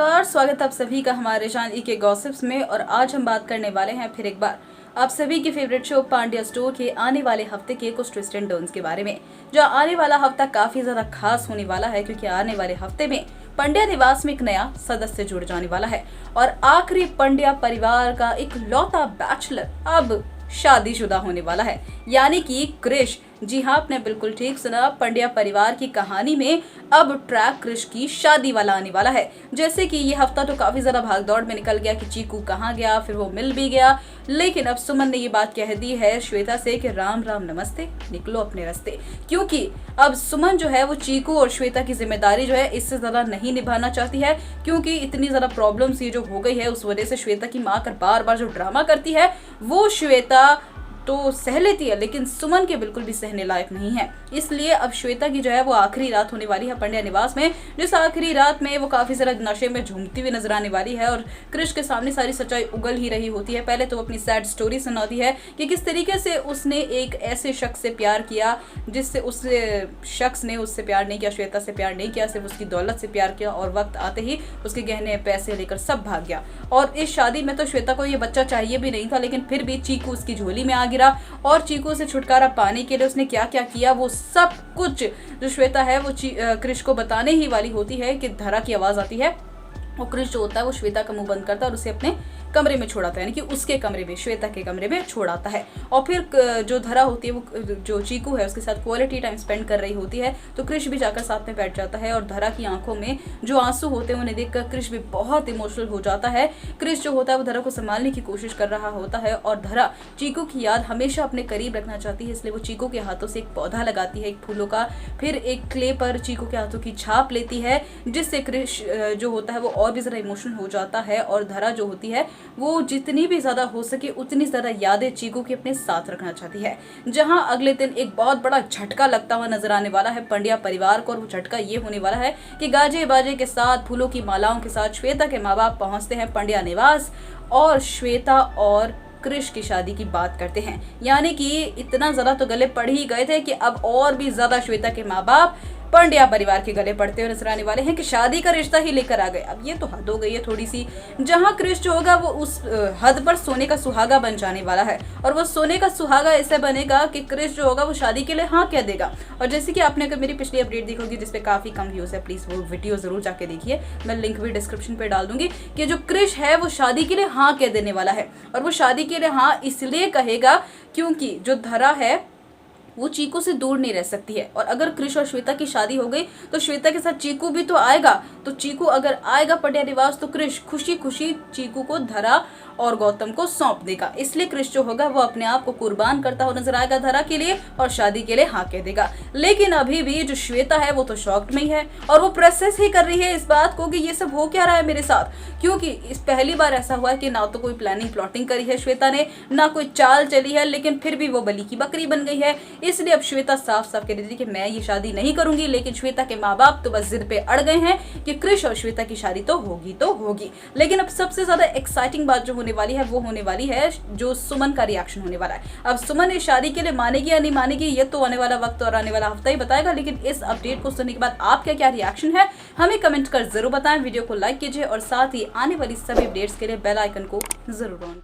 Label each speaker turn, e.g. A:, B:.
A: नमस्कार, स्वागत आप सभी का हमारे चैनल के गॉसिप्स में। और आज हम बात करने वाले हैं फिर एक बार आप सभी की फेवरेट शो पांड्या स्टोर के आने वाले हफ्ते के कुछ ट्विस्ट एंड टर्न्स के बारे में। जो आने वाला हफ्ता काफी ज्यादा खास होने वाला है, क्योंकि आने वाले हफ्ते में पंड्या निवास में एक नया सदस्य जुड़ जाने वाला है और आखिरी पंड्या परिवार का एक लौता बैचलर अब शादीशुदा होने वाला है, यानी कि क्रिश। जी हाँ, आपने बिल्कुल ठीक सुना। पंड्या परिवार की कहानी में अब ट्रैक क्रिश की शादी वाला आने वाला है। जैसे कि ये हफ्ता तो काफी ज्यादा भागदौड़ में निकल गया कि चीकू कहाँ गया, फिर वो मिल भी गया, लेकिन अब सुमन ने ये बात कह दी है श्वेता से कि राम राम नमस्ते, निकलो अपने रास्ते। क्योंकि अब सुमन जो है वो चीकू और श्वेता की जिम्मेदारी जो है इससे ज्यादा नहीं निभाना चाहती है, क्योंकि इतनी ज्यादा प्रॉब्लम्स ये जो हो गई है उस वजह से श्वेता की माँ कर बार बार जो ड्रामा करती है वो श्वेता तो सह लेती है, लेकिन सुमन के बिल्कुल भी सहने लायक नहीं है। इसलिए अब श्वेता की जो है वो आखिरी रात होने वाली है पंड्या निवास में, जिस आखिरी रात में वो काफी सारा नशे में झूमती हुई नजर आने वाली है और क्रिश के सामने सारी सच्चाई उगल ही रही होती है। पहले तो वो अपनी सैड स्टोरी सुनाती है कि किस तरीके से उसने एक ऐसे शख्स से प्यार किया जिससे उस शख्स ने उससे प्यार नहीं किया, श्वेता से प्यार नहीं किया, सिर्फ उसकी दौलत से प्यार किया और वक्त आते ही उसके गहने पैसे लेकर सब भाग गया। और इस शादी में तो श्वेता को ये बच्चा चाहिए भी नहीं था, लेकिन फिर भी चीकू उसकी झोली में आ गिरा और चीकू से छुटकारा पाने के लिए उसने क्या क्या किया वो सब कुछ जो श्वेता है वो क्रिश को बताने ही वाली होती है कि धरा की आवाज आती है और क्रिश जो होता है वो श्वेता का मुंह बंद करता है और उसे अपने कमरे में छोड़ाता है, यानी कि उसके कमरे में, श्वेता के कमरे में छोड़ाता है। और फिर जो धरा होती है वो जो चीकू है उसके साथ क्वालिटी टाइम स्पेंड कर रही होती है, तो क्रिश भी जाकर साथ में बैठ जाता है और धरा की आंखों में जो आंसू होते हैं उन्हें देखकर क्रिश भी बहुत इमोशनल हो जाता है। क्रिश जो होता है वो धरा को संभालने की कोशिश कर रहा होता है और धरा चीकू की याद हमेशा अपने करीब रखना चाहती है, इसलिए वो चीकू के हाथों से एक पौधा लगाती है, एक फूलों का, फिर एक क्ले पर चीकू के हाथों की छाप लेती है, जिससे क्रिश जो होता है वो और भी ज्यादा इमोशनल हो जाता है और धरा जो होती है वो जितनी भी ज्यादा हो सके उतनी ज्यादा यादें चीकू के अपने साथ रखना चाहती है। जहां अगले दिन एक बहुत बड़ा झटका लगता हुआ नजर आने वाला है पंड्या परिवार को, और वो झटका ये होने वाला है कि गाजे बाजे के साथ, फूलों की मालाओं के साथ श्वेता के माँ बाप पहुंचते हैं पंड्या निवास और श्वेता और क्रिश की शादी की बात करते हैं। यानी कि इतना ज्यादा तो गले पड़ ही गए थे कि अब और भी ज्यादा श्वेता के माँ बाप पंड्या परिवार के गले पड़ते हुए नजर आने वाले हैं कि शादी का रिश्ता ही लेकर आ गए। अब ये तो हद हो गई है थोड़ी सी। जहां क्रिश जो होगा वो उस हद पर सोने का सुहागा बन जाने वाला है, और वो सोने का सुहागा ऐसे बनेगा कि क्रिश जो होगा वो शादी के लिए हाँ कह देगा। और जैसे कि आपने अगर मेरी पिछली अपडेट देखी होगी जिसपे काफी कम व्यूज है, प्लीज वो वीडियो जरूर जाके देखिए, मैं लिंक भी डिस्क्रिप्शन पे डाल दूंगी, कि जो क्रिश है वो शादी के लिए हाँ कह देने वाला है। और वो शादी के लिए हाँ इसलिए कहेगा क्योंकि जो धरा है वो चीकू से दूर नहीं रह सकती है, और अगर क्रिश और श्वेता की शादी हो गई तो श्वेता के साथ चीकू भी तो आएगा। तो चीकू अगर आएगा पंड्या निवास तो क्रिश खुशी खुशी चीकू को धरा और गौतम को सौंप देगा। इसलिए क्रिश जो होगा वो अपने आप को कुर्बान करता हुआ नजर आएगा धरा के लिए और शादी के लिए हाँ कह देगा। लेकिन अभी भी जो श्वेता है वो तो शॉक्ड में ही है और वो प्रोसेस ही कर रही है इस बात को कि ये सब हो क्या रहा है मेरे साथ, क्योंकि इस पहली बार ऐसा हुआ है कि ना तो कोई प्लानिंग प्लॉटिंग करी है श्वेता ने, ना कोई चाल चली है, लेकिन फिर भी वो बलि की बकरी बन गई है। इसलिए अब श्वेता साफ साफ कह रही थी कि मैं ये शादी नहीं करूंगी, लेकिन श्वेता के माँ बाप तो बस जिद पे अड़ गए हैं कि क्रिश और श्वेता की शादी तो होगी। लेकिन अब सबसे ज्यादा एक्साइटिंग बात जो होने वाली है वो होने वाली है जो सुमन का रिएक्शन होने वाला है। अब सुमन इस शादी के लिए मानेगी या नहीं मानेगी ये तो आने वाला वक्त और आने वाला हफ्ता ही बताएगा, लेकिन इस अपडेट को सुनने के बाद आपका क्या रिएक्शन है हमें कमेंट कर जरूर बताएं। वीडियो को लाइक कीजिए और साथ ही आने वाली सभी अपडेट्स के लिए बेल आइकन को जरूर ऑन